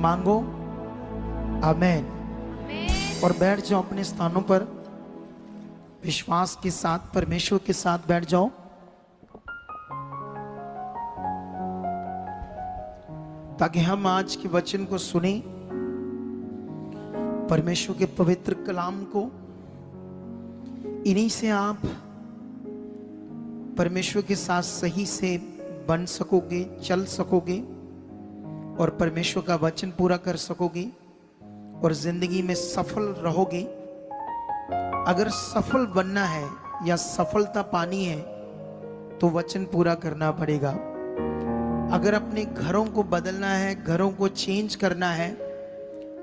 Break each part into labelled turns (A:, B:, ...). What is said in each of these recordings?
A: मांगो। आमेन। और बैठ जाओ अपने स्थानों पर, विश्वास के साथ परमेश्वर के साथ बैठ जाओ। ताकि हम आज के वचन को सुने, परमेश्वर के पवित्र कलाम को। इन्हीं से आप परमेश्वर के साथ सही से बन सकोगे, चल सकोगे और परमेश्वर का वचन पूरा कर सकोगे और जिंदगी में सफल रहोगे। अगर सफल बनना है या सफलता पानी है तो वचन पूरा करना पड़ेगा। अगर अपने घरों को बदलना है, घरों को चेंज करना है,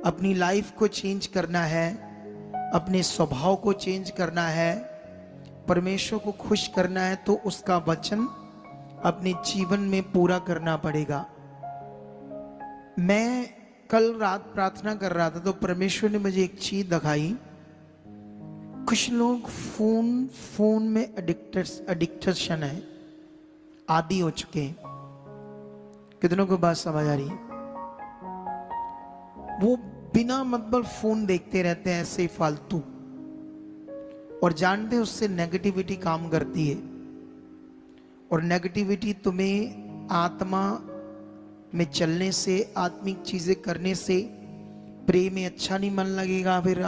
A: अपनी लाइफ को चेंज करना है, अपने स्वभाव को चेंज करना है, परमेश्वर को खुश करना है, तो उसका वचन अपने जीवन में पूरा करना पड़ेगा। मैं कल रात प्रार्थना कर रहा था तो परमेश्वर ने मुझे एक चीज दिखाई। कुछ लोग फोन में एडिक्टेशन है, आदी हो चुके हैं। कितनों को बात समझ आ रही है? वो बिना मतलब फोन देखते रहते हैं ऐसे ही फालतू, और जानते हैं उससे नेगेटिविटी काम करती है। और नेगेटिविटी तुम्हें आत्मा में चलने से, आत्मिक चीजें करने से, प्रे में अच्छा नहीं मन लगेगा, फिर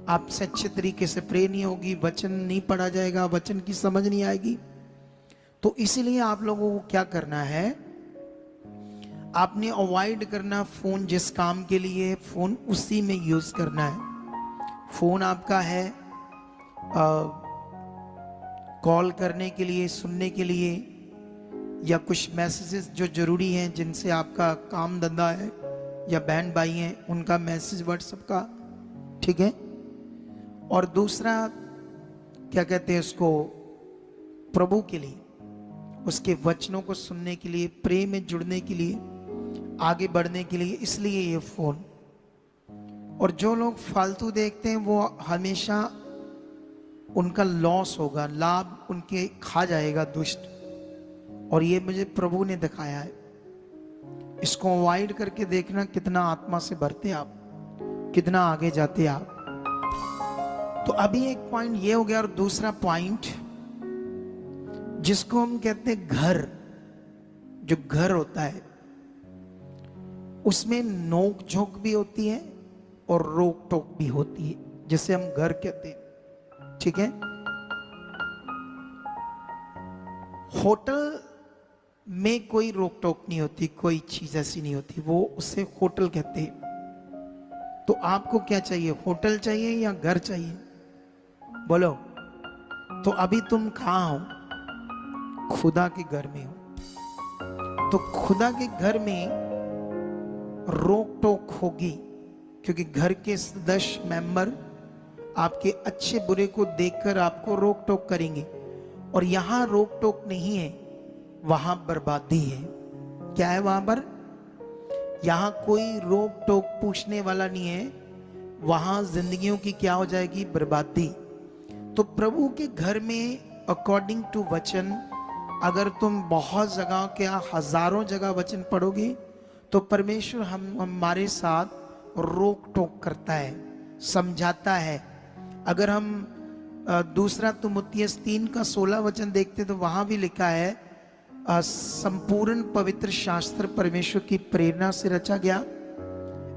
A: आपसे अच्छे तरीके से प्रे नहीं होगी, वचन नहीं पढ़ा जाएगा, वचन की समझ नहीं आएगी। तो इसीलिए आप लोगों को क्या करना है, आपने अवॉइड करना फोन। जिस काम के लिए फोन, उसी में यूज करना है। फोन आपका है कॉल करने के लिए, सुनने के लिए, या कुछ मैसेजेस जो जरूरी हैं, जिनसे आपका काम धंधा है, या बहन भाई हैं उनका मैसेज व्हाट्सएप का, ठीक है। और दूसरा क्या कहते हैं उसको, प्रभु के लिए, उसके वचनों को सुनने के लिए, प्रेम में जुड़ने के लिए, आगे बढ़ने के लिए, इसलिए ये फोन। और जो लोग फालतू देखते हैं वो हमेशा उनका लॉस होगा, लाभ उनके खा जाएगा दुष्ट। और ये मुझे प्रभु ने दिखाया है। इसको अवॉइड करके देखना कितना आत्मा से भरते आप, कितना आगे जाते आप। तो अभी एक पॉइंट ये हो गया। और दूसरा पॉइंट जिसको हम कहते हैं घर, जो घर होता है उसमें नोक झोंक भी होती है और रोक टोक भी होती है, जिसे हम घर कहते हैं, ठीक है। होटल में कोई रोक टोक नहीं होती, कोई चीज ऐसी नहीं होती, वो उसे होटल कहते हैं। तो आपको क्या चाहिए, होटल चाहिए या घर चाहिए? बोलो। तो अभी तुम कहां हो? खुदा के घर में हो। तो खुदा के घर में रोक टोक होगी, क्योंकि घर के सदस्य मेंबर आपके अच्छे बुरे को देखकर आपको रोक टोक करेंगे। और यहां रोक टोक नहीं है, वहां बर्बादी है। क्या है वहां पर? यहां कोई रोक टोक पूछने वाला नहीं है, वहां जिंदगियों की क्या हो जाएगी? बर्बादी। तो प्रभु के घर में अकॉर्डिंग टू वचन, अगर तुम बहुत जगह क्या हजारों जगह वचन पढ़ोगे तो परमेश्वर हमारे साथ रोक टोक करता है, समझाता है। अगर हम दूसरा तिमुथियुस 3:16 वचन देखते तो वहां भी लिखा है, संपूर्ण पवित्र शास्त्र परमेश्वर की प्रेरणा से रचा गया।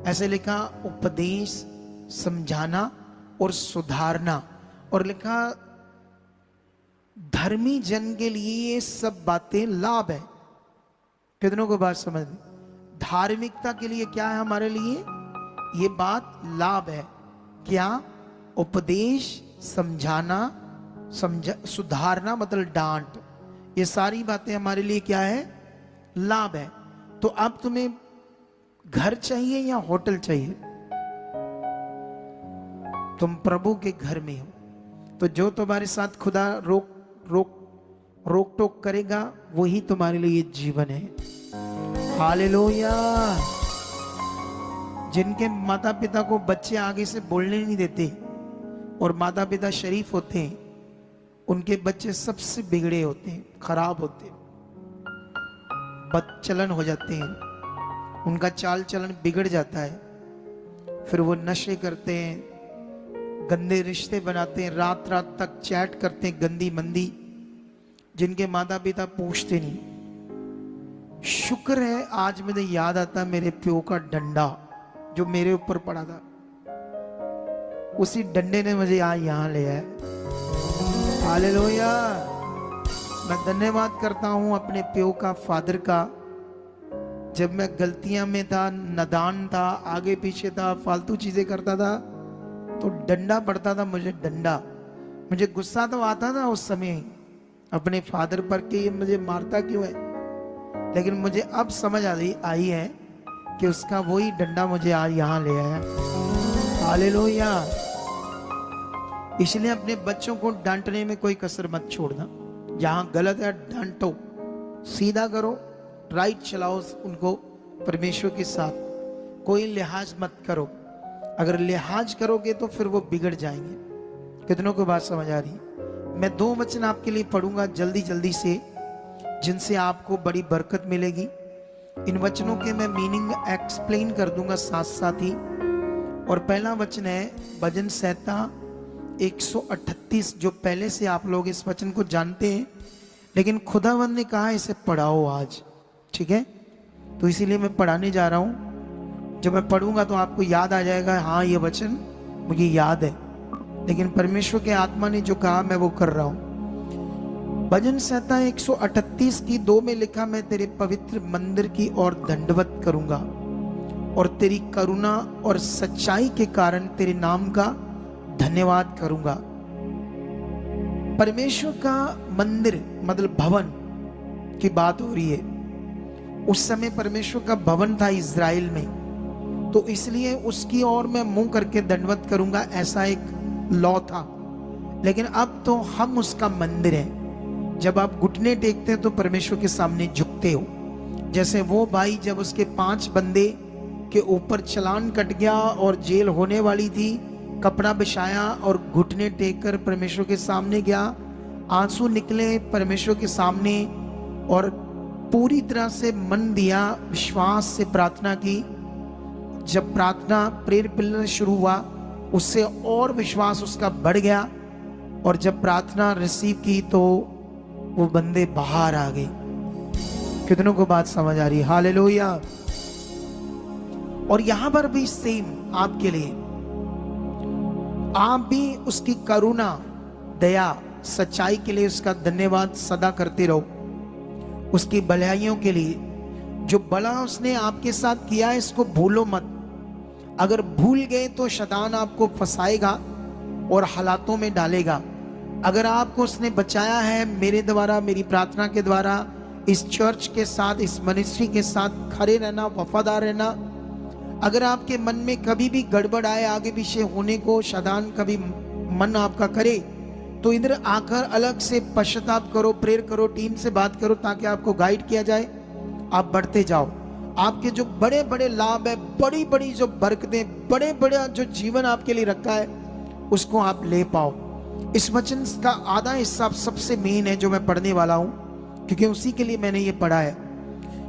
A: ऐसे लिखा, उपदेश, समझाना और सुधारना। और लिखा, धर्मी जन के लिए ये सब बातें लाभ है। कितनों को बात समझ में? धार्मिकता के लिए क्या है हमारे लिए? ये बात लाभ है। क्या? उपदेश, समझाना, सुधारना मतलब डांट, ये सारी बातें हमारे लिए क्या है? लाभ है। तो अब तुम्हें घर चाहिए या होटल चाहिए? तुम प्रभु के घर में हो, तो जो तुम्हारे साथ खुदा रोक टोक करेगा वही तुम्हारे लिए जीवन है। हालेलुया। जिनके माता पिता को बच्चे आगे से बोलने नहीं देते और माता पिता शरीफ होते हैं, उनके बच्चे सबसे बिगड़े होते हैं, खराब होते हैं, बदचलन हो जाते हैं। उनका चाल चलन बिगड़ जाता है, फिर वो नशे करते हैं, गंदे रिश्ते बनाते हैं, रात रात तक चैट करते हैं गंदी मंदी, जिनके माता पिता पूछते नहीं। शुक्र है आज मुझे याद आता मेरे प्यो का डंडा जो मेरे ऊपर पड़ा था, उसी डंडे ने मुझे आज यहां ले आया। हालेलुया। मैं धन्यवाद करता हूं अपने प्यो का, फादर का। जब मैं गलतियां में था, नादान था, आगे पीछे था, फालतू चीजें करता था, तो डंडा पड़ता था मुझे, डंडा। मुझे गुस्सा तो आता था उस समय अपने फादर पर कि ये मुझे मारता क्यों है, लेकिन मुझे अब समझ आई है कि उसका वही डंडा मुझे आज यहां ले आया। हालेलुया। इसलिए अपने बच्चों को डांटने में कोई कसर मत छोड़ना। जहां गलत है डांटो, सीधा करो, राइट चलाओ उनको परमेश्वर के साथ, कोई लिहाज मत करो। अगर लिहाज करोगे तो फिर वो बिगड़ जाएंगे। कितनों को बात समझ आ रही? मैं 2 वचन आपके लिए पढ़ूंगा जल्दी जल्दी से, जिनसे आपको बड़ी बरकत मिलेगी। इन वचनों के मैं मीनिंग एक्सप्लेन कर दूंगा साथ साथ ही। और पहला वचन है भजन संहिता 138, जो पहले से आप लोग इस वचन को जानते हैं, लेकिन खुदावंद ने कहा इसे पढ़ाओ आज, ठीक है? तो इसीलिए मैं पढ़ाने जा रहा हूं। जब मैं पढ़ूंगा तो आपको याद आ जाएगा, हाँ ये वचन मुझे याद है, लेकिन परमेश्वर के आत्मा ने जो कहा मैं वो कर रहा हूं। भजन संहिता 138 की 2 में लिखा, मैं तेरे पवित्र मंदिर की ओर दंडवत करूंगा और तेरी करुणा और सच्चाई के कारण तेरे नाम का धन्यवाद करूंगा। परमेश्वर का मंदिर मतलब भवन की बात हो रही है। उस समय परमेश्वर का भवन था इज़राइल में, तो इसलिए उसकी ओर मैं मुंह करके दंडवत करूंगा, ऐसा एक लॉ था। लेकिन अब तो हम उसका मंदिर हैं। जब आप घुटने टेकते हैं तो परमेश्वर के सामने झुकते हो। जैसे वो भाई जब उसके 5 बंदे के ऊपर चालान कट गया और जेल होने वाली थी, कपड़ा बिछाया और घुटने टेक कर परमेश्वर के सामने गया, आंसू निकले परमेश्वर के सामने और पूरी तरह से मन दिया, विश्वास से प्रार्थना की। जब प्रार्थना प्रेयर पिलर शुरू हुआ, उससे और विश्वास उसका बढ़ गया, और जब प्रार्थना रिसीव की तो वो बंदे बाहर आ गए। कितनों को बात समझ आ रही है? हालेलुया। और यहां पर भी सेम आपके लिए, आप भी उसकी करुणा, दया, सच्चाई के लिए उसका धन्यवाद सदा करते रहो। उसकी भलाइयों के लिए, जो भला उसने आपके साथ किया है इसको भूलो मत। अगर भूल गए तो शैतान आपको फंसाएगा और हालातों में डालेगा। अगर आपको उसने बचाया है मेरे द्वारा, मेरी प्रार्थना के द्वारा, इस चर्च के साथ, इस मिनिस्ट्री के साथ खड़े रहना, वफादार रहना, अगर आपके मन में कभी भी गड़बड़ आए, आगे पीछे होने को शैतान कभी मन आपका करे, तो इधर आकर अलग से पश्चाताप करो, प्रेयर करो, टीम से बात करो, ताकि आपको गाइड किया जाए, आप बढ़ते जाओ। आपके जो बड़े बड़े लाभ है, बड़ी बड़ी जो बरकतें, बड़े बड़े जो जीवन आपके लिए रखा है, उसको आप ले पाओ। इस वचन का आधा हिस्सा सबसे मेन है जो मैं पढ़ने वाला हूं, क्योंकि उसी के लिए मैंने ये पढ़ा है।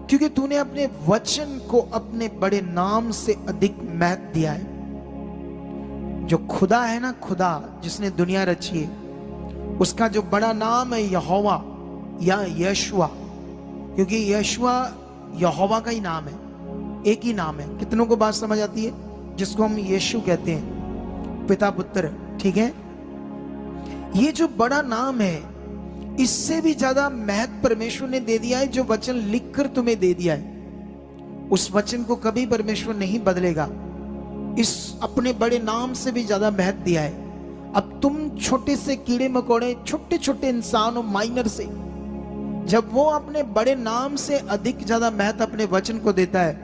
A: क्योंकि तूने अपने वचन को अपने बड़े नाम से अधिक महत्व दिया है। जो खुदा है ना, खुदा जिसने दुनिया रची है, उसका जो बड़ा नाम है यहोवा या यशुआ, क्योंकि यशुआ यहोवा का ही नाम है, एक ही नाम है। कितनों को बात समझ आती है? जिसको हम यीशु कहते हैं, पिता पुत्र, ठीक है? ये जो बड़ा नाम है, इससे भी ज्यादा महत्व परमेश्वर ने दे दिया है, जो वचन लिखकर तुम्हें दे दिया है। उस वचन को कभी परमेश्वर नहीं बदलेगा। इस अपने बड़े नाम से भी ज्यादा महत्व दिया है। अब तुम छोटे से कीड़े मकोड़े, छोटे छोटे इंसान हो, माइनर से, जब वो अपने बड़े नाम से अधिक ज्यादा महत्व अपने वचन को देता है,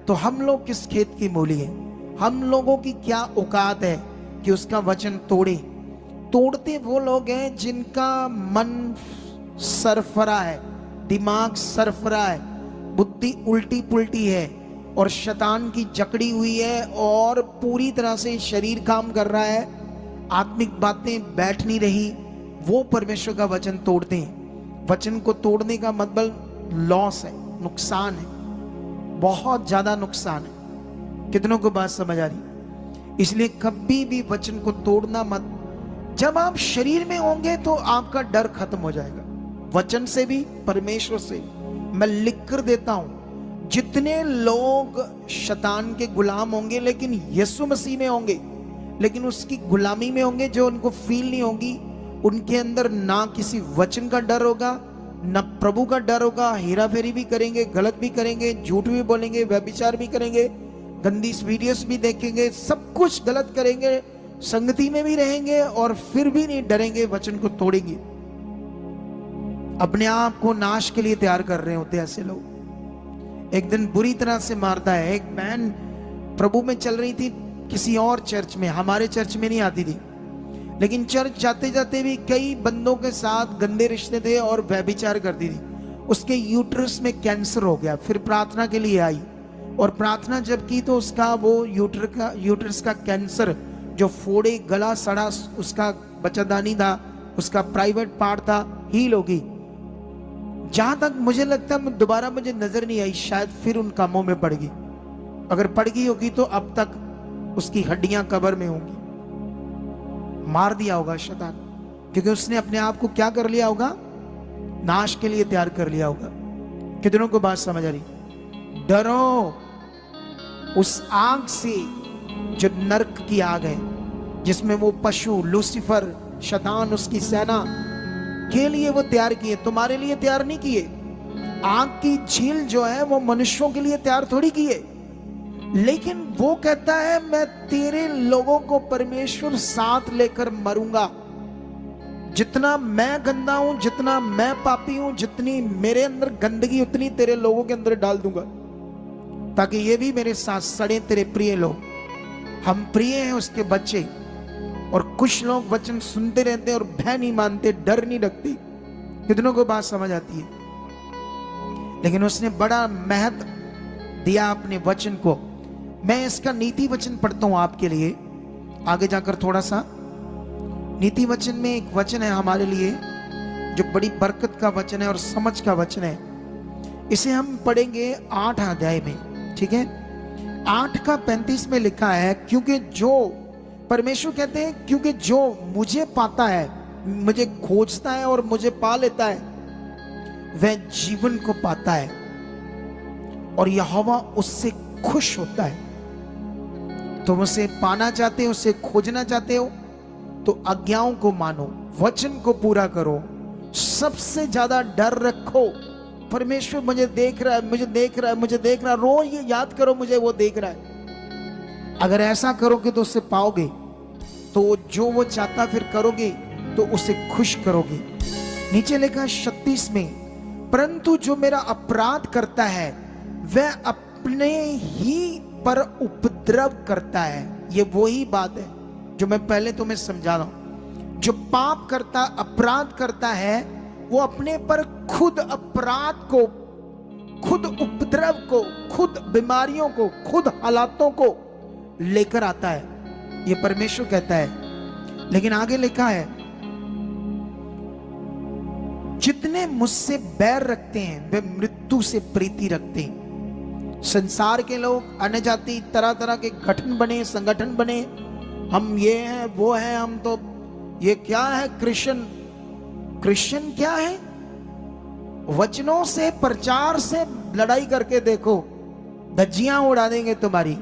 A: तो हम लोग किस खेत की मूली है? हम लोगों की क्या औकात है कि उसका वचन तोड़े? तोड़ते वो लोग हैं जिनका मन सरफरा है, दिमाग सरफरा है, बुद्धि उल्टी पुल्टी है और शैतान की जकड़ी हुई है और पूरी तरह से शरीर काम कर रहा है, आत्मिक बातें बैठ नहीं रही, वो परमेश्वर का वचन तोड़ते हैं। वचन को तोड़ने का मतलब लॉस है, नुकसान है। बहुत ज्यादा नुकसान है। कितनों को बात समझ आ रही? इसलिए कभी भी वचन को तोड़ना मत। जब आप शरीर में होंगे तो आपका डर खत्म हो जाएगा, वचन से भी, परमेश्वर से। मैं लिख कर देता हूं, जितने लोग शैतान के गुलाम होंगे लेकिन यीशु मसीह में होंगे, लेकिन उसकी गुलामी में होंगे, जो उनको फील नहीं होगी, उनके अंदर ना किसी वचन का डर होगा, ना प्रभु का डर होगा। हेरा फेरी भी करेंगे, गलत भी करेंगे, झूठ भी बोलेंगे, व्यभिचार भी करेंगे, गंदी वीडियोस भी देखेंगे, सब कुछ गलत करेंगे, संगति में भी रहेंगे और फिर भी नहीं डरेंगे, वचन को तोड़ेंगे। अपने आप को नाश के लिए तैयार कर रहे होते ऐसे लोग। एक दिन बुरी तरह से मारता है। एक बहन प्रभु में चल रही थी किसी और चर्च में, हमारे चर्च में नहीं आती थी, लेकिन चर्च जाते जाते भी कई बंदों के साथ गंदे रिश्ते थे और व्यभिचार करती थी। उसके यूट्रस में कैंसर हो गया। फिर प्रार्थना के लिए आई और प्रार्थना जब की तो उसका वो यूट्रस का कैंसर, जो फोड़े गला सड़ा उसका बच्चादानी था, उसका प्राइवेट पार्ट था, हील हो गई। जहां तक मुझे लगता है दोबारा मुझे नजर नहीं आई, शायद फिर उन कामों में पड़ गई। अगर पड़ गई होगी तो अब तक उसकी हड्डियां कब्र में होंगी। मार दिया होगा शैतान, क्योंकि उसने अपने आप को क्या कर लिया होगा? नाश के लिए तैयार कर लिया होगा। कितनों को बात समझ आ रही? डरो उस आग से जो नरक की आग है, जिसमें वो पशु लूसीफर, शैतान, उसकी सेना के लिए वो तैयार किए, तुम्हारे लिए तैयार नहीं किए। आग की झील जो है वो मनुष्यों के लिए तैयार थोड़ी किए, लेकिन वो कहता है मैं तेरे लोगों को परमेश्वर साथ लेकर मरूंगा। जितना मैं गंदा हूं, जितना मैं पापी हूं, जितनी मेरे अंदर गंदगी, उतनी तेरे लोगों के अंदर डाल दूंगा, ताकि ये भी मेरे साथ सड़े। तेरे प्रिय लोग, हम प्रिय हैं उसके बच्चे। और कुछ लोग वचन सुनते रहते हैं और भय नहीं मानते, डर नहीं रखते। कितनों को बात समझ आती है? लेकिन उसने बड़ा महत्व दिया अपने वचन को। मैं इसका नीति वचन पढ़ता हूं आपके लिए आगे जाकर थोड़ा सा। नीति वचन में एक वचन है हमारे लिए जो बड़ी बरकत का वचन है और समझ का वचन है। इसे हम पढ़ेंगे 8 अध्याय में, ठीक है? 8:35 में लिखा है, क्योंकि जो परमेश्वर कहते हैं, क्योंकि जो मुझे पाता है, मुझे खोजता है और मुझे पा लेता है, वह जीवन को पाता है और यहोवा उससे खुश होता है। तुम उसे पाना चाहते हो, उसे खोजना चाहते हो, तो आज्ञाओं को मानो, वचन को पूरा करो, सबसे ज्यादा डर रखो। परमेश्वर मुझे देख रहा है, मुझे देख रहा है, मुझे देख रहा है। रोज ये याद करो, मुझे वो देख रहा है। अगर ऐसा करोगे तो उससे पाओगे, तो जो वो चाहता फिर करोगे तो उसे खुश करोगे। नीचे लिखा 36 में, परंतु जो मेरा अपराध करता है वह अपने ही पर उपद्रव करता है। ये वही बात है जो मैं पहले तुम्हें समझा रहा हूं। जो पाप करता, अपराध करता है, वो अपने पर खुद अपराध को, खुद उपद्रव को, खुद बीमारियों को, खुद हालातों को लेकर आता है। ये परमेश्वर कहता है। लेकिन आगे लिखा है, जितने मुझसे बैर रखते हैं वे मृत्यु से प्रीति रखते हैं। संसार के लोग, अन्य जाति, तरह तरह के गठन बने, संगठन बने, हम ये हैं, वो हैं, हम तो ये क्या है क्रिश्चियन। क्रिश्चियन क्या है? वचनों से, प्रचार से लड़ाई करके देखो, धज्जियां उड़ा देंगे तुम्हारी।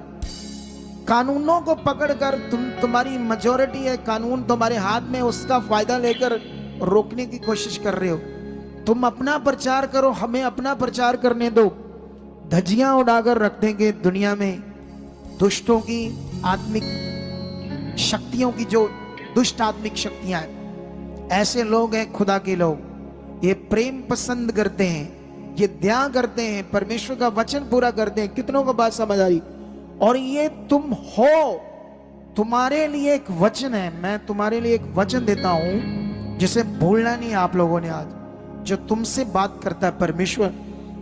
A: कानूनों को पकड़कर, तुम्हारी मेजॉरिटी है, कानून तुम्हारे हाथ में, उसका फायदा लेकर रोकने की कोशिश कर रहे हो। तुम अपना प्रचार करो, हमें अपना प्रचार करने दो। धज्जियां उड़ाकर रख देंगे दुनिया में दुष्टों की, आत्मिक शक्तियों की, जो दुष्ट आत्मिक शक्तियां हैं। ऐसे लोग हैं खुदा के लोग। ये प्रेम पसंद करते हैं, ये दया करते हैं, परमेश्वर का वचन पूरा करते हैं। कितनों को बात समझ आई? और ये तुम हो, तुम्हारे लिए एक वचन है। मैं तुम्हारे लिए एक वचन देता हूं जिसे भूलना नहीं आप लोगों ने। आज जो तुमसे बात करता है परमेश्वर,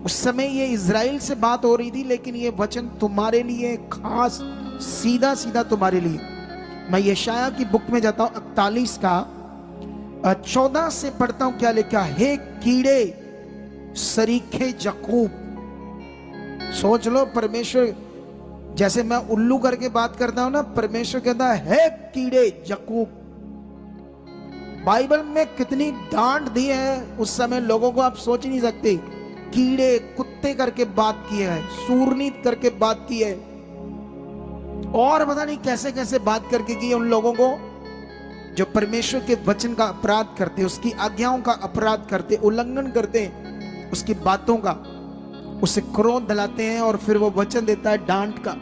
A: उस समय ये इज़राइल से बात हो रही थी, लेकिन ये वचन तुम्हारे लिए खास, सीधा सीधा तुम्हारे लिए। मैं यशाया की बुक में जाता हूं, 41 का 14 से पढ़ता हूं। क्या लिखा? हे कीड़े सरीखे याकूब, सोच लो, परमेश्वर जैसे मैं उल्लू करके बात करता हूं ना, परमेश्वर कहता है कीड़े यकूब। बाइबल में कितनी डांट दी है उस समय लोगों को, आप सोच नहीं सकते। कीड़े कुत्ते करके बात की है, सूरनी करके बात की है, और पता नहीं कैसे कैसे बात करके की है उन लोगों को जो परमेश्वर के वचन का अपराध करते, उसकी आज्ञाओं का अपराध करते, उल्लंघन करते, उसकी बातों का, उसे क्रोध दिलाते हैं, और फिर वो वचन देता है डांट का।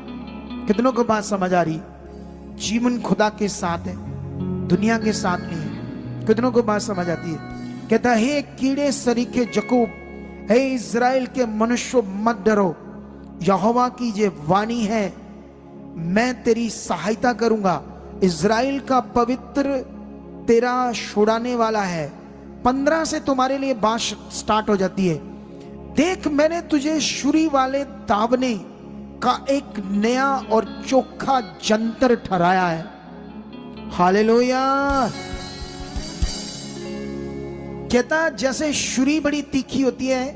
A: कितनों को बात समझ आ रही? जीवन खुदा के साथ है, दुनिया के साथ नहीं है। कितनों को बात समझ आती है? कहता है, हे कीड़े सरीखे यकूब, हे इज़राइल के मनुष्यों मत डरो, यहोवा की ये वाणी है, मैं तेरी सहायता करूंगा। इज़राइल का पवित्र तेरा छुड़ाने वाला है। 15 से तुम्हारे लिए बात स्टार्ट हो जाती है। देख, मैंने तुझे छुरी वाले दावने का एक नया और चोखा जंतर ठहराया है। हालेलुया। कहता, जैसे छुरी बड़ी तीखी होती है,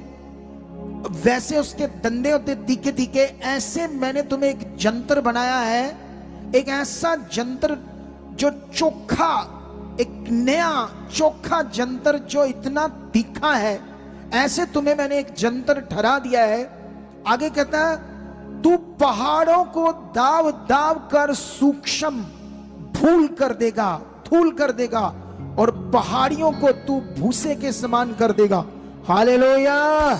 A: वैसे उसके दंदे होते तीखे तीखे, ऐसे मैंने तुम्हें एक जंतर बनाया है, एक ऐसा जंतर जो चोखा, एक नया चोखा जंतर जो इतना तीखा है, ऐसे तुम्हें मैंने एक जंतर ठहरा दिया है। आगे कहता है, तू पहाड़ों को दाव दाव कर सूक्ष्म धूल कर देगा, धूल कर देगा, और पहाड़ियों को तू भूसे के समान कर देगा। हालेलुया।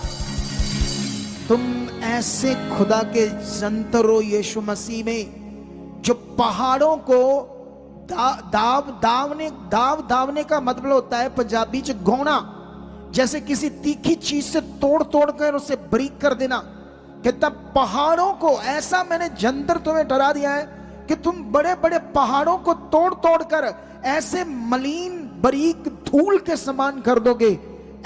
A: तुम ऐसे खुदा के जंतर हो यीशु मसीह में, जो पहाड़ों को दाव दावने का मतलब होता है पंजाबी च गौना, जैसे किसी तीखी चीज से तोड़ तोड़ कर उसे बारीक कर देना। कहता, पहाड़ों को ऐसा मैंने जंतर तुम्हें डरा दिया है कि तुम बड़े बड़े पहाड़ों को तोड़ तोड़ कर ऐसे मलिन बारीक धूल के समान कर दोगे।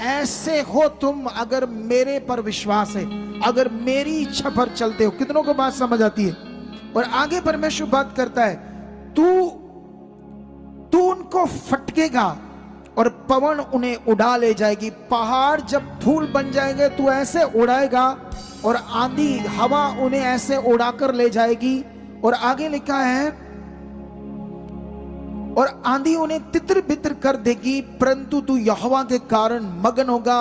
A: ऐसे हो तुम अगर मेरे पर विश्वास है, अगर मेरी इच्छा पर चलते हो। कितनों को बात समझ आती है? और आगे परमेश्वर बात करता है, तू उनको फटकेगा और पवन उन्हें उड़ा ले जाएगी। पहाड़ जब धूल बन जाएंगे तू ऐसे उड़ाएगा, और आंधी हवा उन्हें ऐसे उड़ाकर ले जाएगी। और आगे लिखा है, और आंधी उन्हें तितर बितर कर देगी, परंतु तू यहोवा के कारण मगन होगा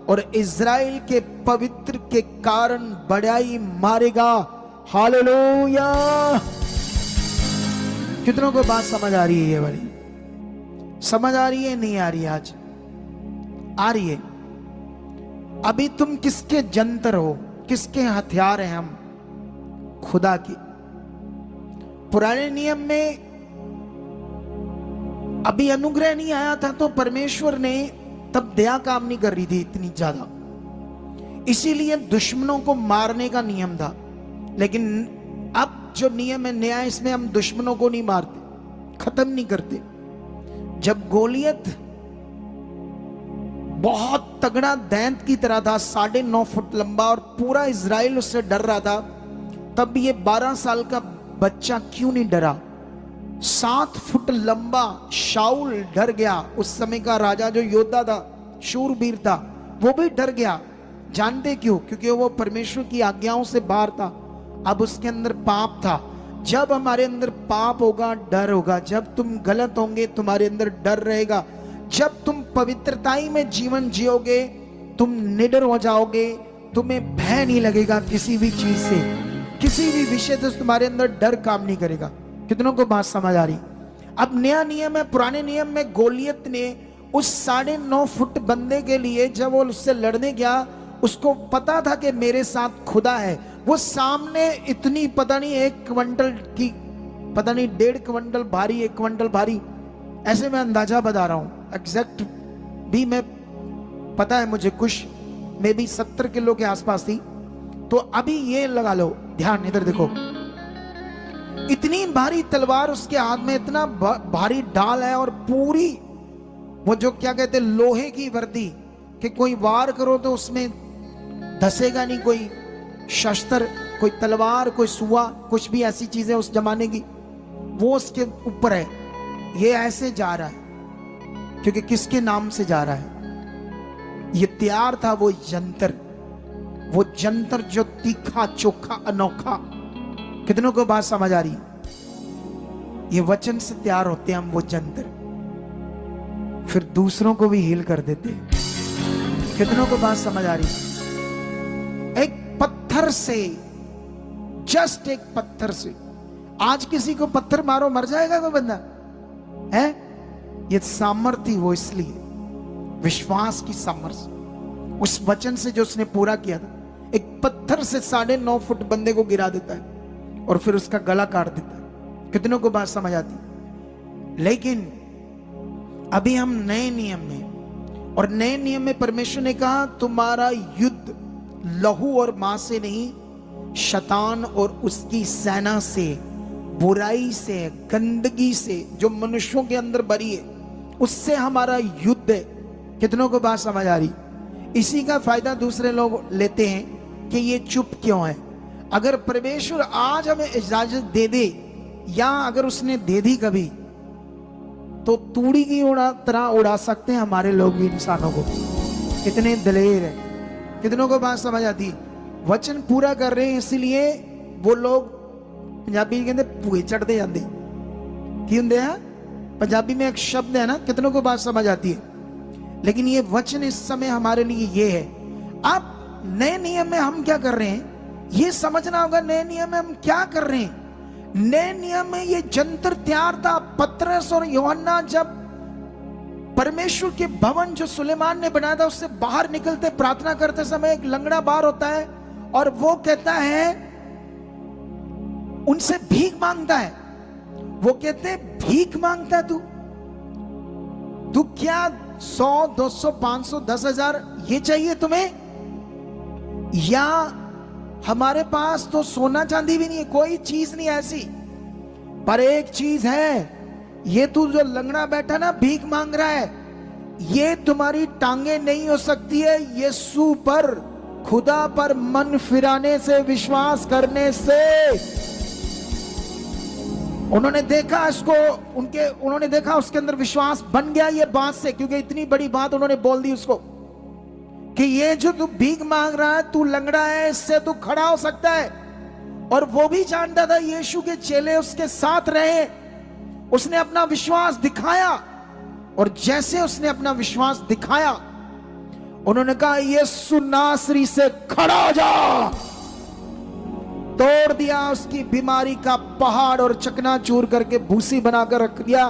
A: और इज़राइल के पवित्र के कारण बड़ाई मारेगा। हालेलुया। कितनों को बात समझ आ रही है? ये वाली समझ आ रही है? नहीं आ रही है? आज आ रही है। अभी तुम किसके जंतर हो, किसके हथियार हैं? हम खुदा की। पुराने नियम में अभी अनुग्रह नहीं आया था, तो परमेश्वर ने तब दया काम नहीं कर रही थी इतनी ज्यादा, इसीलिए दुश्मनों को मारने का नियम था। लेकिन अब जो नियम है नया, इसमें हम दुश्मनों को नहीं मारते, खत्म नहीं करते। जब गोलियत बहुत तगड़ा दैंत की तरह था, 9.5 फुट लंबा, और पूरा इज़राइल उससे डर रहा था, तब ये 12 साल का बच्चा क्यों नहीं डरा? 7 फुट लंबा शाऊल डर गया। उस समय का राजा जो योद्धा था, शूरवीर था, वो भी डर गया। जानते क्यों? क्योंकि वो परमेश्वर की आज्ञाओं से बाहर था। अब उसके अंदर पाप था। जब हमारे अंदर पाप होगा, डर होगा। जब तुम गलत होंगे, तुम्हारे अंदर डर रहेगा। जब तुम पवित्रताई में जीवन जियोगे, तुम निडर हो जाओगे, तुम्हें भय नहीं लगेगा किसी भी चीज से, किसी भी विषय से तुम्हारे अंदर डर काम नहीं करेगा। कितनों को बात समझ आ रही? अब नया नियम है। पुराने नियम में गोलियत ने उस 9.5 फुट बंदे के लिए, जब वो उससे लड़ने गया, उसको पता था कि मेरे साथ खुदा है। वो सामने इतनी, पता नहीं 1 क्विंटल की, पता नहीं 1.5 क्विंटल भारी, 1 क्विंटल भारी, ऐसे मैं अंदाजा बता रहा हूं, एग्जैक्ट भी मैं पता है मुझे, कुछ मे भी 70 किलो के आसपास थी। तो अभी ये लगा लो ध्यान, इधर देखो, इतनी भारी तलवार उसके हाथ में, इतना भारी ढाल है, और पूरी वो जो क्या कहते हैं लोहे की वर्दी, कि कोई वार करो तो उसमें धसेगा नहीं कोई शस्त्र, कोई तलवार, कोई सुआ, कुछ भी ऐसी चीजें उस जमाने की, वो उसके ऊपर है। ये ऐसे जा रहा है क्योंकि किसके नाम से जा रहा है? ये तैयार था वो जंतर, वो जंतर जो तीखा चोखा अनोखा, कितनों को बात समझ आ रही? ये वचन से तैयार होते हैं हम वो जंतर, फिर दूसरों को भी हील कर देते हैं। कितनों को बात समझ आ रही? एक पत्थर से, जस्ट एक पत्थर से, आज किसी को पत्थर मारो मर जाएगा कोई बंदा है? ये सामर्थ्य वो इसलिए विश्वास की सामर्थ्य, उस वचन से जो उसने पूरा किया था। एक पत्थर से 9.5 फुट बंदे को गिरा देता है और फिर उसका गला काट देता है। कितनों को बात समझ आती? लेकिन अभी हम नए नियम में, और नए नियम में परमेश्वर ने कहा तुम्हारा युद्ध लहू और मांस से नहीं, शैतान और उसकी सेना से, बुराई से, गंदगी से जो मनुष्यों के अंदर भरी है, उससे हमारा युद्ध है। कितनों को बात समझ आ रही? इसी का फायदा दूसरे लोग लेते हैं कि ये चुप क्यों है। अगर परमेश्वर आज हमें इजाजत दे दे, या अगर उसने दे दी कभी, तो तूड़ी की तरह उड़ा सकते हैं हमारे लोग भी इंसानों को। कितने दलेर है। कितनों को बात समझ आती? वचन पूरा कर रहे हैं, इसलिए वो लोग पंजाबी कहते भूए चढ़ते जाते की होंगे हैं। पंजाबी में एक शब्द है ना, कितनों को बात समझ आती है? लेकिन ये वचन इस समय हमारे लिए ये है। अब नए नियम में हम क्या कर रहे हैं, ये समझना होगा। नए नियम में हम क्या कर रहे हैं? नए नियम में ये जंतर तैयार था। पतरस और यूहन्ना जब परमेश्वर के भवन जो सुलेमान ने बनाया था उससे बाहर निकलते, प्रार्थना करते समय एक लंगड़ा बाहर होता है और वो कहता है, उनसे भीख मांगता है। वो कहते हैं भीख मांगता है तू क्या 100, 200, 500, 10,000 ये चाहिए तुम्हें? या हमारे पास तो सोना चांदी भी नहीं है, कोई चीज नहीं ऐसी, पर एक चीज है, ये तू जो लंगड़ा बैठा ना भीख मांग रहा है, ये तुम्हारी टांगे नहीं हो सकती है यीशु पर, खुदा पर मन फिराने से, विश्वास करने से। उन्होंने देखा इसको, उन्होंने देखा उसके अंदर विश्वास बन गया ये बात से, क्योंकि इतनी बड़ी बात उन्होंने बोल दी उसको कि ये जो तू भीख मांग रहा है, तू लंगड़ा है, इससे तू खड़ा हो सकता है। और वो भी जानता था, यीशु के चेले उसके साथ रहे, उसने अपना विश्वास दिखाया, और जैसे उसने अपना विश्वास दिखाया, उन्होंने कहा यीशु नासरी से खड़ा हो जा। तोड़ दिया उसकी बीमारी का पहाड़ और चकनाचूर करके भूसी बनाकर रख दिया,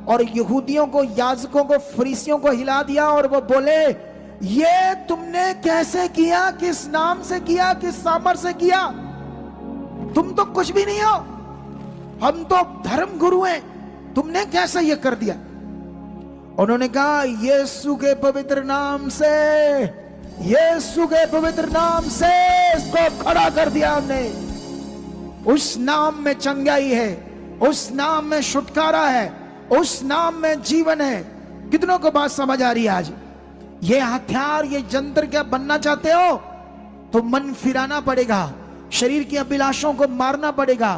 A: और यहूदियों को, याजकों को, फरीसियों को हिला दिया, और वो बोले ये तुमने कैसे किया, किस नाम से किया, किस सामर्थ से किया? तुम तो कुछ भी नहीं हो, हम तो धर्म गुरु हैं, तुमने कैसे ये कर दिया? उन्होंने कहा यीशु के पवित्र नाम से, यीशु के पवित्र नाम से इसको खड़ा कर दिया हमने। उस नाम में चंगाई है, उस नाम में छुटकारा है, उस नाम में जीवन है। कितनों को बात समझ आ रही है? आज ये हथियार, ये जंतर क्या बनना चाहते हो तो मन फिराना पड़ेगा, शरीर की अभिलाषों को मारना पड़ेगा।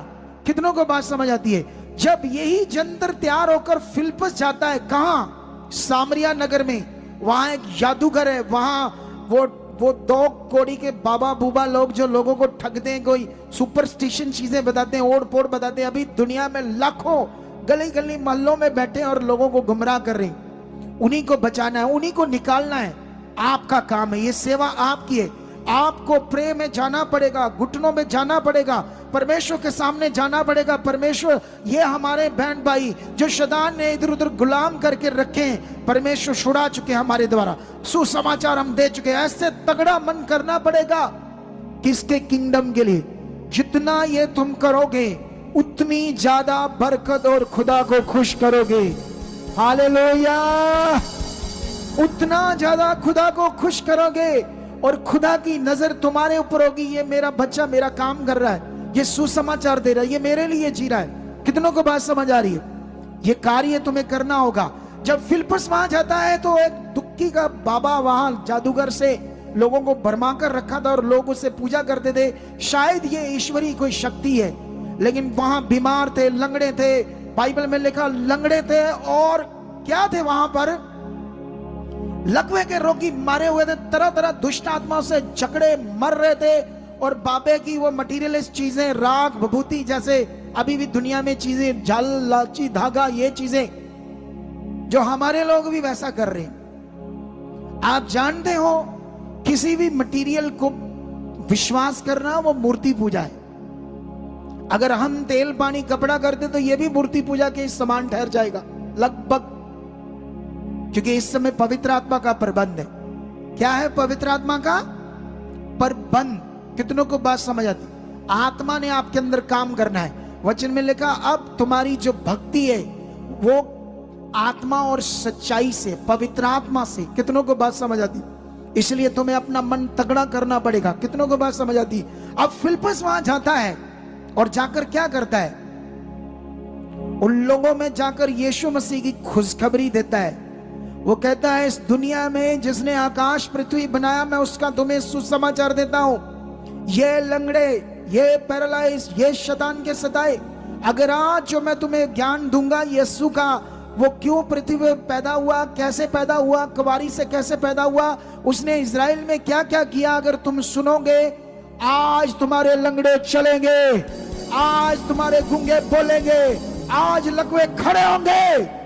A: कितनों को बात समझ आती है? जब यही जंतर तैयार होकर फिलिप्पस जाता है, कहां? सामरिया नगर में। वहां एक जादूगर है, वहां वो 2 कोड़ी के बाबा बूबा लोग जो लोगों को ठगते हैं, कोई सुपरस्टिशन चीजें बताते हैं, ओढ़ पोड़ बताते हैं। अभी दुनिया में लाखों गली गली मोहल्लों में बैठे हैं और लोगों को गुमराह कर रहे हैं। उन्हीं को बचाना है, उन्हीं को निकालना है। आपका काम है, ये सेवा आपकी है। आपको प्रेम में जाना पड़ेगा, घुटनों में जाना पड़ेगा, परमेश्वर के सामने जाना पड़ेगा। परमेश्वर, ये हमारे बहन भाई जो शैतान ने इधर उधर गुलाम करके रखे हैं, परमेश्वर छुड़ा चुके हमारे द्वारा, सुसमाचार हम दे चुके हैं। ऐसे तगड़ा मन करना पड़ेगा किसके किंगडम के लिए। जितना ये तुम करोगे उतनी ज्यादा बरकत और खुदा को खुश करोगे। हालेलुया। उतना ज्यादा खुदा को खुश करोगे और खुदा की नजर तुम्हारे ऊपर होगी। ये मेरा बच्चा मेरा काम कर रहा है, ये सुसमाचार दे रहा है, ये मेरे लिए जी रहा है। कितनों को बात समझ आ रही है? ये कार्य तुम्हें करना होगा। जब फिलिप्पस वहां जाता है तो एक दुक्की का बाबा वहां जादूगर से लोगों को भरमा कर रखा था और लोग उससे पूजा करते थे। शायद ये ईश्वरी कोई शक्ति है, लेकिन वहां बीमार थे, लंगड़े थे, बाइबल में लिखा लंगड़े थे, और क्या थे वहां पर? लकवे के रोगी मारे हुए थे, तरह तरह दुष्ट आत्माओं से जकड़े मर रहे थे, और बाबे की वो मटीरियलिस्ट चीजें, राग विभूति जैसे अभी भी दुनिया में चीजें, जल लाची धागा, ये चीजें जो हमारे लोग भी वैसा कर रहे हैं। आप जानते हो किसी भी मटीरियल को विश्वास करना वो मूर्ति पूजा है। अगर हम तेल पानी कपड़ा करते तो ये भी मूर्ति पूजा के समान ठहर जाएगा लगभग, क्योंकि इस समय पवित्र आत्मा का प्रबंध है। क्या है पवित्र आत्मा का प्रबंध? कितनों को बात समझ आती? आत्मा ने आपके अंदर काम करना है। वचन में लिखा अब तुम्हारी जो भक्ति है वो आत्मा और सच्चाई से, पवित्र आत्मा से। कितनों को बात समझ आती? इसलिए तुम्हें अपना मन तगड़ा करना पड़ेगा। कितनों को बात समझ आती? अब फिलिप्पस वहां जाता है और जाकर क्या करता है? उन लोगों में जाकर यीशु मसीह की खुशखबरी देता है। वो कहता है इस दुनिया में जिसने आकाश पृथ्वी बनाया, मैं उसका तुम्हें सुसमाचार देता हूं। ये लंगड़े, ये पैरालाइज, ये शैतान के सताए, अगर आज जो मैं तुम्हें ज्ञान दूंगा यीशु का, वो क्यों पृथ्वी पर पैदा हुआ, कैसे पैदा हुआ, कुंवारी से कैसे पैदा हुआ, उसने इजराइल में क्या क्या किया, अगर तुम सुनोगे, आज तुम्हारे लंगड़े चलेंगे, आज तुम्हारे गूंगे बोलेंगे, आज लकवे खड़े होंगे।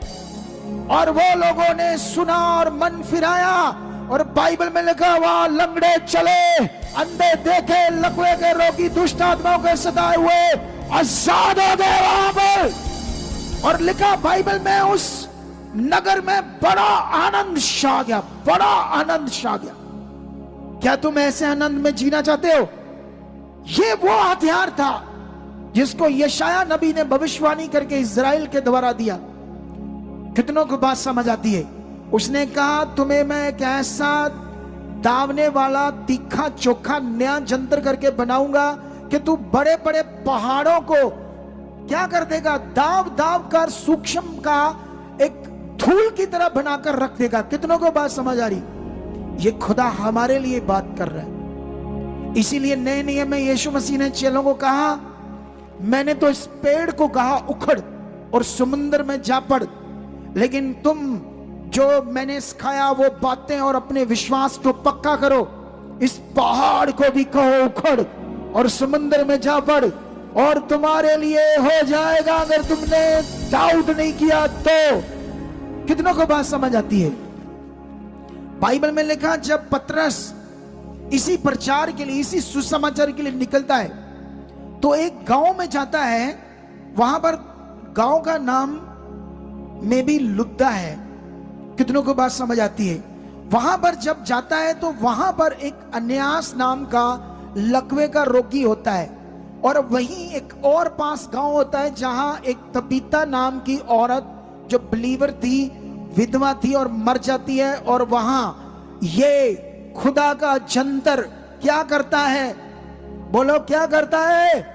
A: और वो लोगों ने सुना और मन फिराया, और बाइबल में लिखा वहां लंगड़े चले, अंधे देखे, लकवे के रोगी, दुष्ट आत्माओं के सताए हुए आजाद हो गए वहां पर। और लिखा बाइबल में उस नगर में बड़ा आनंद छा गया, बड़ा आनंद छा गया। क्या तुम ऐसे आनंद में जीना चाहते हो? ये वो हथियार था जिसको यशाया नबी ने भविष्यवाणी करके इजराइल के द्वारा दिया। कितनों को बात समझ आती है? उसने कहा तुम्हें मैं एक ऐसा दावने वाला तीखा चोखा नया जंतर करके बनाऊंगा कि तू बड़े बड़े पहाड़ों को क्या कर देगा, दाव दाव कर सूक्ष्म का एक धूल की तरह बनाकर रख देगा। कितनों को बात समझ आ रही? ये खुदा हमारे लिए बात कर रहा है। इसीलिए नए नियम में यीशु मसीह ने चेलों को कहा, मैंने तो इस पेड़ को कहा उखड़ और समुद्र में जा पड़, लेकिन तुम जो मैंने सिखाया वो बातें और अपने विश्वास को पक्का करो। इस पहाड़ को भी कहो उखड़ और समुद्र में जा पड़, और तुम्हारे लिए हो जाएगा अगर तुमने डाउट नहीं किया तो। कितनों को बात समझ आती है? बाइबल में लिखा जब पतरस इसी प्रचार के लिए, इसी सुसमाचार के लिए निकलता है तो एक गांव में जाता है। वहां पर गांव का नाम में भी लुद्दा है। कितनों को बात समझ आती है? वहां पर जब जाता है तो वहां पर एक अन्यास नाम का लकवे का रोगी होता है, और वहीं एक और पास गांव होता है जहां एक तबीता नाम की औरत जो बिलीवर थी, विधवा थी और मर जाती है। और वहां ये खुदा का जंतर क्या करता है? बोलो क्या करता है?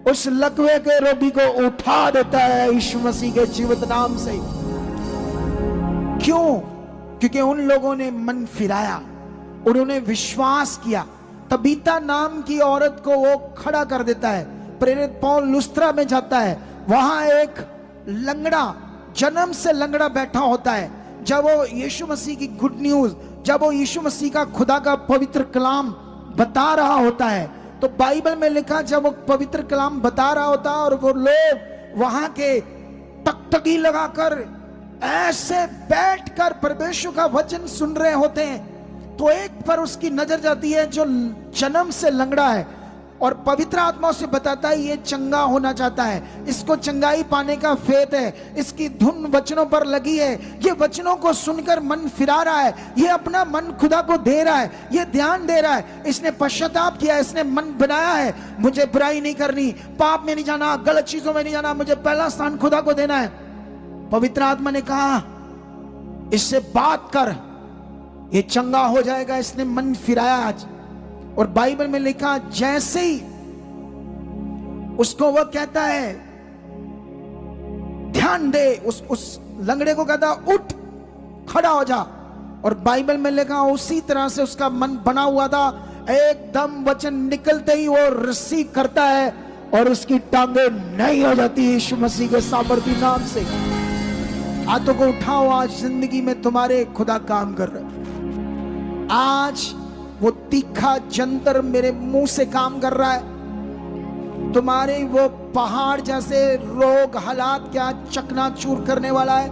A: उस लकवे के रोगी को उठा देता है यीशु मसीह के जीवित नाम से। क्यों? क्योंकि उन लोगों ने मन फिराया, उन्होंने विश्वास किया। तबीता नाम की औरत को वो खड़ा कर देता है। प्रेरित पौल लुस्त्रा में जाता है, वहां एक लंगड़ा, जन्म से लंगड़ा बैठा होता है। जब वो यीशु मसीह की गुड न्यूज, जब वो यीशु मसीह का खुदा का पवित्र कलाम बता रहा होता है, तो बाइबल में लिखा जब वो पवित्र कलाम बता रहा होता है और वो लोग वहां के टकटकी लगाकर ऐसे बैठकर परमेश्वर का वचन सुन रहे होते हैं, तो एक पर उसकी नजर जाती है जो जन्म से लंगड़ा है, और पवित्र आत्मा से बताता है ये चंगा होना चाहता है, इसको चंगाई पाने का फेत है, इसकी धुन वचनों पर लगी है, ये वचनों को सुनकर मन फिरा रहा है, ये अपना मन खुदा को दे रहा है, ये ध्यान दे रहा है, इसने पश्चाताप किया, इसने मन बनाया है, मुझे बुराई नहीं करनी, पाप में नहीं जाना, गलत चीजों में नहीं जाना, मुझे पहला स्थान खुदा को देना है। पवित्र आत्मा ने कहा इससे बात कर, ये चंगा हो जाएगा। इसने मन फिराया आज, और बाइबल में लिखा जैसे ही उसको वो कहता है ध्यान दे, उस लंगड़े को कहता उठ खड़ा हो जा, और बाइबल में लिखा उसी तरह से उसका मन बना हुआ था। एकदम वचन निकलते ही वो रिसीव करता है और उसकी टांगे नई हो जाती है यीशु मसीह के सामर्थी नाम से। हाथों को उठाओ। आज जिंदगी में तुम्हारे खुदा काम कर रहे हैं। आज वो तीखा जंतर मेरे मुंह से काम कर रहा है। तुम्हारे वो पहाड़ जैसे रोग हालात क्या चकनाचूर करने वाला है,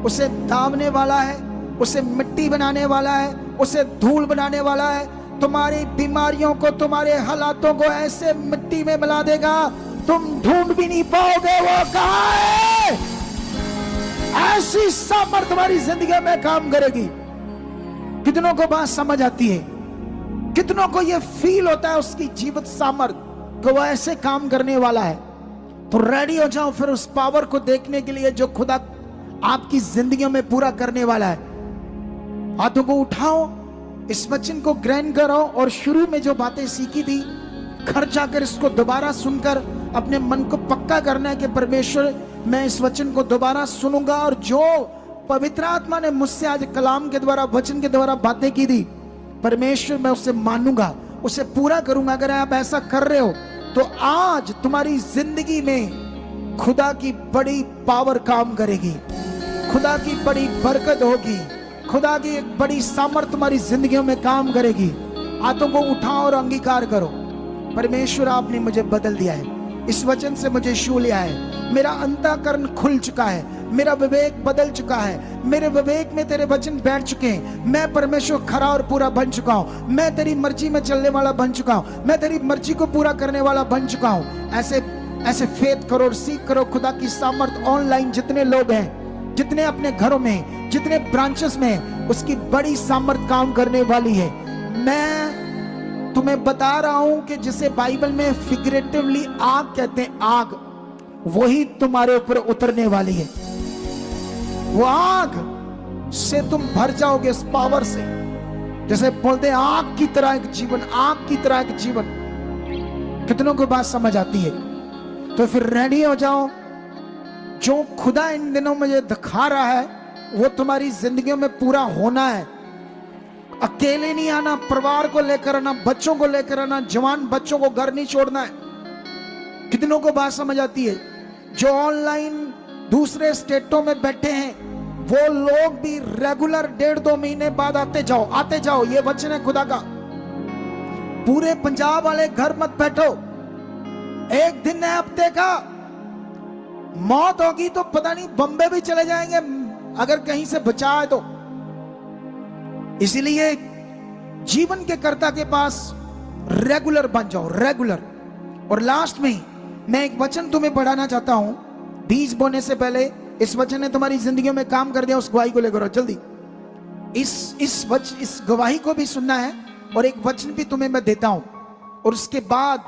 A: उसे दाबने वाला है, उसे मिट्टी बनाने वाला है, उसे धूल बनाने वाला है। तुम्हारी बीमारियों को, तुम्हारे हालातों को ऐसे मिट्टी में मिला देगा, तुम ढूंढ भी नहीं पाओगे वो कहां है। ऐसी सामर्थ तुम्हारी जिंदगी में काम करेगी। कितनों को बात समझ आती है? कितनों को ये फील होता है उसकी जीवित सामर्थ को वो ऐसे काम करने वाला है? तो रेडी हो जाओ फिर उस पावर को देखने के लिए जो खुदा आपकी जिंदगियों में पूरा करने वाला है। हाथों को उठाओ, इस वचन को ग्रहण करो और शुरू में जो बातें सीखी थी घर जाकर इसको दोबारा सुनकर अपने मन को पक्का करना है कि परमेश्वर मैं इस वचन को दोबारा सुनूंगा और जो पवित्र आत्मा ने मुझसे आज कलाम के द्वारा, वचन के द्वारा बातें की थी, परमेश्वर मैं उसे मानूंगा, उसे पूरा करूंगा। अगर आप ऐसा कर रहे हो तो आज तुम्हारी जिंदगी में खुदा की बड़ी पावर काम करेगी, खुदा की बड़ी बरकत होगी, खुदा की एक बड़ी सामर्थ तुम्हारी जिंदगियों में काम करेगी। हाथों को उठाओ और अंगीकार करो, परमेश्वर आपने मुझे बदल दिया है, इस वचन से मुझे छू लिया है, मेरा अंतःकरण खुल चुका है, मेरा विवेक बदल चुका है, मेरे विवेक में तेरे वचन बैठ चुके हैं, मैं परमेश्वर खरा और पूरा बन चुका हूं, मैं तेरी मर्जी में चलने वाला बन चुका हूं, मैं तेरी मर्जी को पूरा करने वाला बन चुका हूं। ऐसे फेथ करो और सीख करो खुदा की सामर्थ। ऑनलाइन जितने लोग हैं, जितने अपने घरों में, जितने ब्रांचेस में, उसकी बड़ी सामर्थ काम करने वाली है। मैं तुम्हें बता रहा हूं कि जिसे बाइबल में फिगरेटिवली आग कहते हैं, आग वही तुम्हारे ऊपर उतरने वाली है। वो आग से तुम भर जाओगे इस पावर से, जैसे बोलते हैं आग की तरह एक जीवन, आग की तरह एक जीवन। कितनों को बात समझ आती है? तो फिर रेडी हो जाओ। जो खुदा इन दिनों मुझे दिखा रहा है वो तुम्हारी जिंदगियों में पूरा होना है। अकेले नहीं आना, परिवार को लेकर आना, बच्चों को लेकर आना, जवान बच्चों को घर नहीं छोड़ना है। कितनों को बात समझ आती है? जो ऑनलाइन दूसरे स्टेटों में बैठे हैं वो लोग भी रेगुलर 1.5-2 महीने बाद आते जाओ, ये वचन है खुदा का। पूरे पंजाब वाले घर मत बैठो, एक दिन है हफ्ते का, मौत होगी तो पता नहीं बम्बे भी चले जाएंगे अगर कहीं से बचा है तो। इसीलिए जीवन के कर्ता के पास रेगुलर बन जाओ, रेगुलर। और लास्ट में मैं एक वचन तुम्हें पढ़ाना चाहता हूं। बीज बोने से पहले इस वचन ने तुम्हारी जिंदगी में काम कर दिया, उस गवाही को लेकर जल्दी इस गवाही को भी सुनना है और एक वचन भी तुम्हें मैं देता हूं। और उसके बाद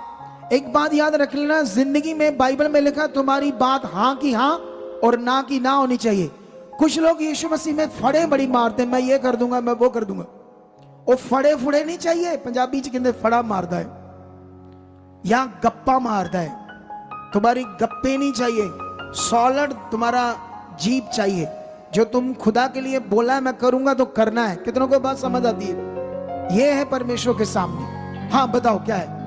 A: एक बात याद रख लेना, जिंदगी में बाइबल में लिखा तुम्हारी बात हां की हां और ना की ना होनी चाहिए। कुछ लोग यीशु मसीह में फड़े बड़ी मारते, मैं ये कर दूंगा, मैं वो कर दूंगा। वो फड़े फुड़े नहीं चाहिए, पंजाबी च कहते फड़ा मारदा है या गप्पा मारदा है। तुम्हारी गप्पे नहीं चाहिए, सॉलिड तुम्हारा जीप चाहिए। जो तुम खुदा के लिए बोला है मैं करूंगा तो करना है। कितनों को बात समझ आती है? ये है परमेश्वर के सामने। हाँ बताओ क्या है?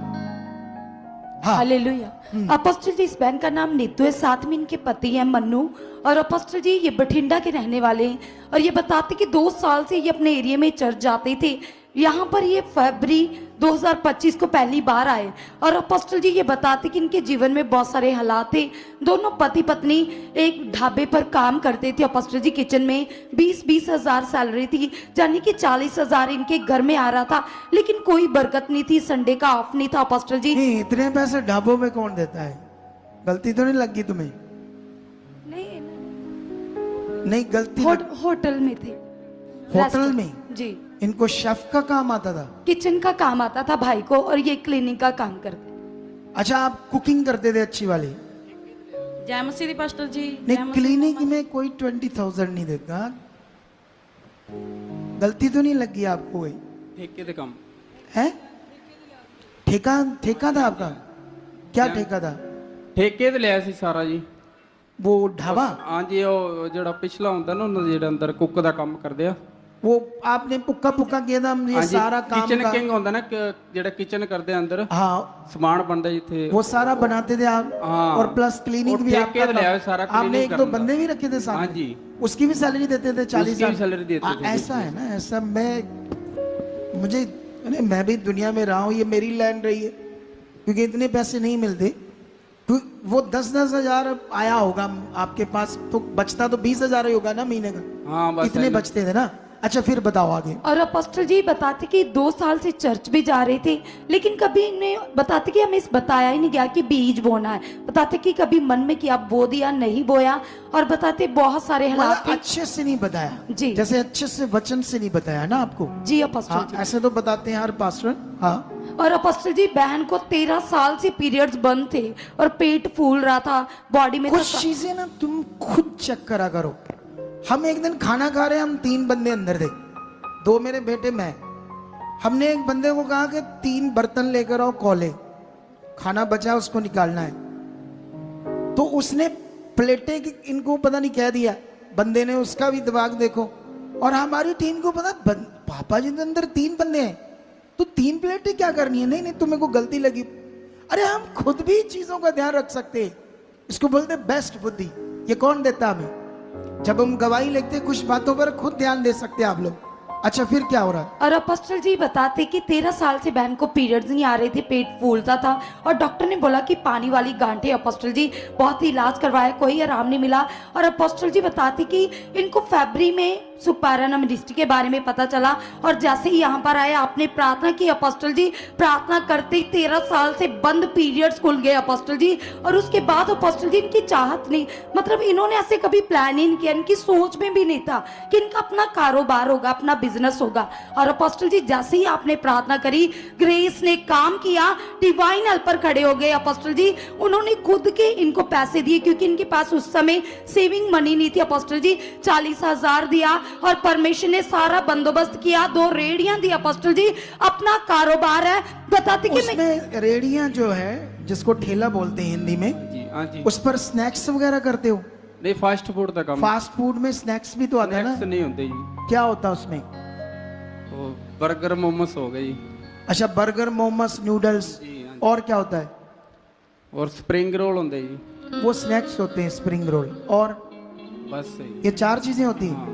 A: हाँ।
B: हालेलुया। अपोस्टल जी, इस बहन का नाम नीतू है, साथ में इनके पति हैं मन्नू। और अपोस्टल जी ये बठिंडा के रहने वाले हैं और ये बताते कि 2 साल से ये अपने एरिया में चर्च जाते थे। यहाँ पर ये फरवरी 2025 को पहली बार आए और अपोस्टल जी ये बताते कि इनके जीवन में बहुत सारे हालात थे। दोनों पति पत्नी एक ढाबे पर काम करते थे अपोस्टल जी, किचन में 20-20 हजार सैलरी थी, यानी कि 40 हजार इनके घर में आ रहा था, लेकिन कोई बरकत नहीं थी, संडे का ऑफ नहीं था अपोस्टल जी।
A: इतने पैसे ढाबों में कौन देता है? गलती तो नहीं लगी तुम्हें? नहीं गलती
B: होटल में थे।
A: होटल में
B: जी।
A: इनको शेफ का काम आता था,
B: किचन का काम आता था भाई को, और ये क्लीनिंग का काम करते।
A: अच्छा, आप कुकिंग करते थे अच्छी वाली?
B: जय मसीह पास्टर जी।
A: नहीं, क्लीनिक में कोई 20,000 नहीं देता। गलती तो नहीं लगी आपको? कोई
C: ठेके दे काम
A: है? ठेका था आपका? क्या ठेका था?
C: ठेके ते लिया सी सारा जी।
A: वो ढाबा?
C: हाँ जी, वो ਜਿਹੜਾ ਪਿਛਲਾ ਹੁੰਦਾ ਨਾ ਉਹਨਾਂ ਦੇ ਜਿਹੜਾ ਅੰਦਰ ਕੁੱਕ ਦਾ ਕੰਮ ਕਰਦੇ ਆ,
A: वो आपने पुक्का पुक्का किया था ये सारा काम
C: किचन
A: का
C: किंग ਹੁੰਦਾ ਨਾ ਜਿਹੜਾ ਕਿਚਨ ਕਰਦੇ ਆ ਅੰਦਰ
A: हाँ
C: ਸਮਾਨ ਬਣਦਾ ਜਿੱਥੇ
A: वो सारा बनाते थे आप
C: हाँ।
A: और प्लस क्लीनिंग
C: और
A: भी
C: ठेके
A: आपका
C: पे लिया है
A: था।
C: सारा
A: आपने
C: cleaning
A: एक दो
C: करने
A: बंदे भी रखे थे साथ
C: हाँ
A: में?
C: जी।
A: उसकी भी सैलरी देते थे 40
C: उसकी भी सैलरी देते
A: हाँ,
C: थे
A: ऐसा है ना ऐसा मुझे मैं भी दुनिया में रहा हूँ ये मेरी लैंड रही है क्योंकि इतने पैसे नहीं मिलते तो वो 10-10 हजार आया होगा आपके पास तो बचता तो 20,000 ही होगा ना महीने का
C: हाँ बस
A: इतने बचते थे ना अच्छा फिर बताओ आगे
B: और अपोस्टल जी बताते कि 2 साल से चर्च भी जा रहे थे लेकिन कभी इन्हें बताते कि हमें इस बताया ही नहीं गया कि बीज बोना है बताते कि कभी मन में कि आप बो दिया नहीं बोया और बताते बहुत सारे हालात
A: मतलब
B: थे
A: अच्छे से नहीं बताया
B: जी।
A: जैसे अच्छे से वचन से नहीं बताया ना आपको
B: जी अपोस्टल
A: हाँ,
B: जी
A: ऐसे तो बताते हैं हर पास्टर हाँ
B: और अपोस्टल जी बहन को 13 साल से पीरियड्स बंद थे और पेट फूल रहा था बॉडी में
A: कुछ चीजें ना तुम खुद चेक करा करो हम एक दिन खाना खा रहे हैं हम 3 बंदे अंदर थे 2 मेरे बेटे मैं हमने एक बंदे को कहा कि 3 बर्तन लेकर आओ कौले खाना बचा उसको निकालना है तो उसने प्लेटें इनको पता नहीं क्या दिया बंदे ने उसका भी दिमाग देखो और हमारी टीम को पता पापा जी के अंदर 3 बंदे हैं तो 3 प्लेटें क्या करनी है नहीं तुम्हें को गलती लगी अरे हम खुद भी चीजों का ध्यान रख सकते हैं इसको बोलते बेस्ट बुद्धि ये कौन देता हमें जब हम गवाही लिखते कुछ बातों पर खुद ध्यान दे सकते हैं आप लोग अच्छा फिर क्या हो रहा है
B: और अपोस्टल जी बताते कि 13 साल से बहन को पीरियड्स नहीं आ रहे थे पेट फूलता था और डॉक्टर ने बोला कि पानी वाली गांठें अपोस्टल जी बहुत ही इलाज करवाया कोई आराम नहीं मिला और अपोस्टल जी बताते कि इनको फरवरी में सुपाराना मिनिस्ट्री के बारे में पता चला और जैसे ही यहाँ पर आए आपने प्रार्थना की अपोस्टल जी प्रार्थना करते ही 13 साल से बंद पीरियड्स खुल गए अपोस्टल जी और उसके बाद अपोस्टल जी इनकी चाहत नहीं मतलब इन्होंने ऐसे कभी प्लान ही नहीं किया इनकी सोच में भी नहीं था कि इनका अपना कारोबार होगा अपना बिजनेस होगा और अपोस्टल जी जैसे ही आपने प्रार्थना करी ग्रेस ने काम किया डिवाइन हेल्पर खड़े हो गए अपोस्टल जी उन्होंने खुद के इनको पैसे दिए क्योंकि इनके पास उस समय सेविंग मनी नहीं थी अपोस्टल जी 40,000 दिया और परमेश्वर ने सारा बंदोबस्त किया 2 रेडियां दी अपोस्टल जी अपना कारोबार है बताते कि
A: उसमें रेडियां जो है जिसको ठेला बोलते हैं हिंदी में
C: जी हाँ जी
A: उस पर स्नैक्स वगैरह करते हो
C: नहीं फास्ट फूड ਦਾ ਕੰਮ
A: फास्ट फूड में स्नैक्स भी तो आते हैं
C: स्नैक्स
A: ना
C: नहीं होते जी
A: क्या होता है उसमें
C: वो बर्गर मोमोस हो गए जी
A: अच्छा बर्गर मोमोस नूडल्स
C: जी हाँ जी।
A: और क्या होता है
C: और स्प्रिंग रोल होते जी
A: वो स्नैक्स होते हैं स्प्रिंग रोल और
C: बस सही
A: ये 4 चीजें होती हैं
C: हाँ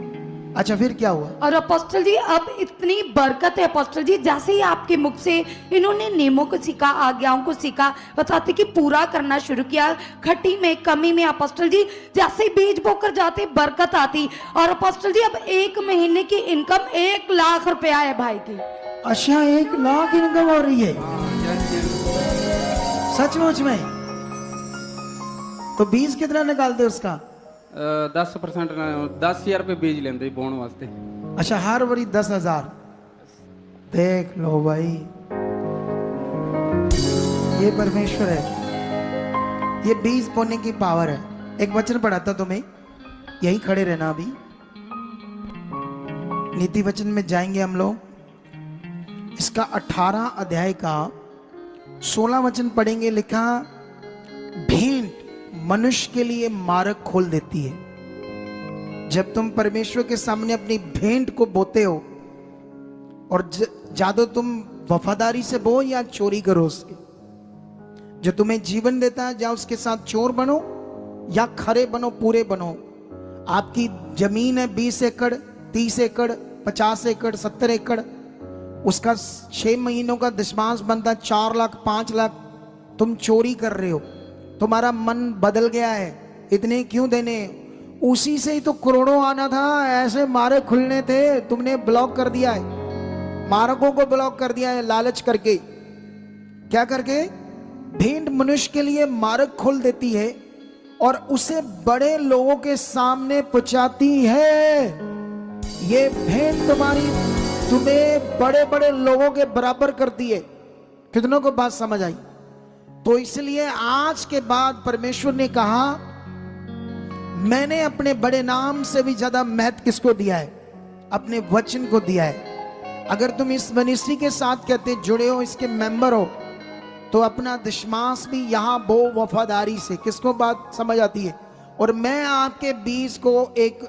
A: अच्छा फिर क्या हुआ
B: और अपोस्टल जी अब इतनी बरकत है अपोस्टल जी जैसे ही आपके मुख से इन्होंने नियमों को सीखा आज्ञाओं को सीखा बताते कि पूरा करना शुरू किया खट्टी में कमी में अपोस्टल जी जैसे ही बीज बोकर जाते बरकत आती और अपोस्टल जी अब 1 महीने की इनकम 1 लाख रुपया है भाई की
A: अच्छा 1 लाख इनकम हो रही है सचमुच में तो बीज कितना निकालते उसका
C: 10% 10,000 रुपए बीज लेंਦੇ बोण वास्ते
A: अच्छा हर बारी 10,000 देख लो भाई ये परमेश्वर है ये बीज बोने की पावर है एक वचन पढ़ाता तुम्हें यही खड़े रहना अभी नीति वचन में जाएंगे हम लोग इसका 18 अध्याय का 16 वचन पढ़ेंगे लिखा भेंट मनुष्य के लिए मार्ग खोल देती है जब तुम परमेश्वर के सामने अपनी भेंट को बोते हो और ज्यादा तुम वफादारी से बो या चोरी करो उसके जो तुम्हें जीवन देता है या उसके साथ चोर बनो या खरे बनो पूरे बनो आपकी जमीन है 20 एकड़ 30 एकड़ 50 एकड़ 70 एकड़ उसका 6 महीनों का दशमांश बनता 4 लाख 5 लाख तुम चोरी कर रहे हो तुम्हारा मन बदल गया है इतने क्यों देने उसी से ही तो करोड़ों आना था ऐसे मार्ग खुलने थे तुमने ब्लॉक कर दिया है मार्गों को ब्लॉक कर दिया है लालच करके क्या करके भेंट मनुष्य के लिए मार्ग खोल देती है और उसे बड़े लोगों के सामने पहुंचाती है ये भेंट तुम्हें बड़े बड़े लोगों के बराबर करती है कितनों को बात समझ आई तो इसलिए आज के बाद परमेश्वर ने कहा मैंने अपने बड़े नाम से भी ज्यादा महत्व किसको दिया है अपने वचन को दिया है अगर तुम इस मिनिस्ट्री के साथ कहते जुड़े हो इसके मेंबर हो तो अपना दशमांश भी यहां बो वफादारी से किसको बात समझ आती है और मैं आपके बीज को एक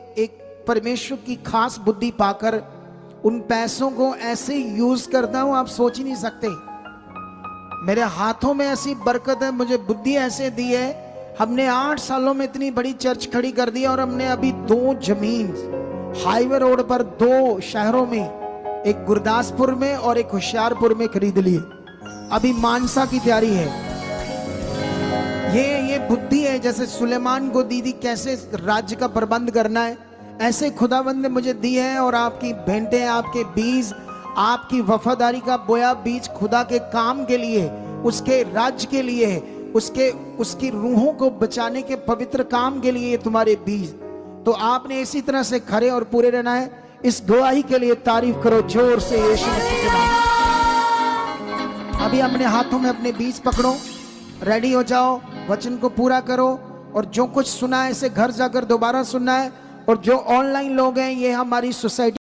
A: परमेश्वर की खास बुद्धि पाकर उन पैसों को ऐसे यूज करता हूं आप सोच ही नहीं सकते। मेरे हाथों में ऐसी बरकत है, मुझे बुद्धि ऐसे दी है। हमने 8 सालों में इतनी बड़ी चर्च खड़ी कर दी और हमने अभी 2 जमीन हाईवे रोड पर 2 शहरों में, एक गुरदासपुर में और एक होशियारपुर में खरीद ली। अभी मानसा की तैयारी है। ये बुद्धि है। जैसे सुलेमान को दी थी कैसे राज्य का प्रबंध करना है, ऐसे खुदावंद ने मुझे दी है। और आपकी भेंटें, आपके बीज, आपकी वफादारी का बोया बीज खुदा के काम के लिए, उसके राज्य के लिए, उसकी रूहों को बचाने के पवित्र काम के लिए तुम्हारे बीज। तो आपने इसी तरह से खरे और पूरे रहना है। इस गवाही के लिए तारीफ करो जोर से यीशु मसीह के नाम। अभी अपने हाथों में अपने बीज पकड़ो, रेडी हो जाओ, वचन को पूरा करो। और जो कुछ सुना है इसे घर जाकर दोबारा सुनना है। और जो ऑनलाइन लोग हैं, ये हमारी सोसाइटी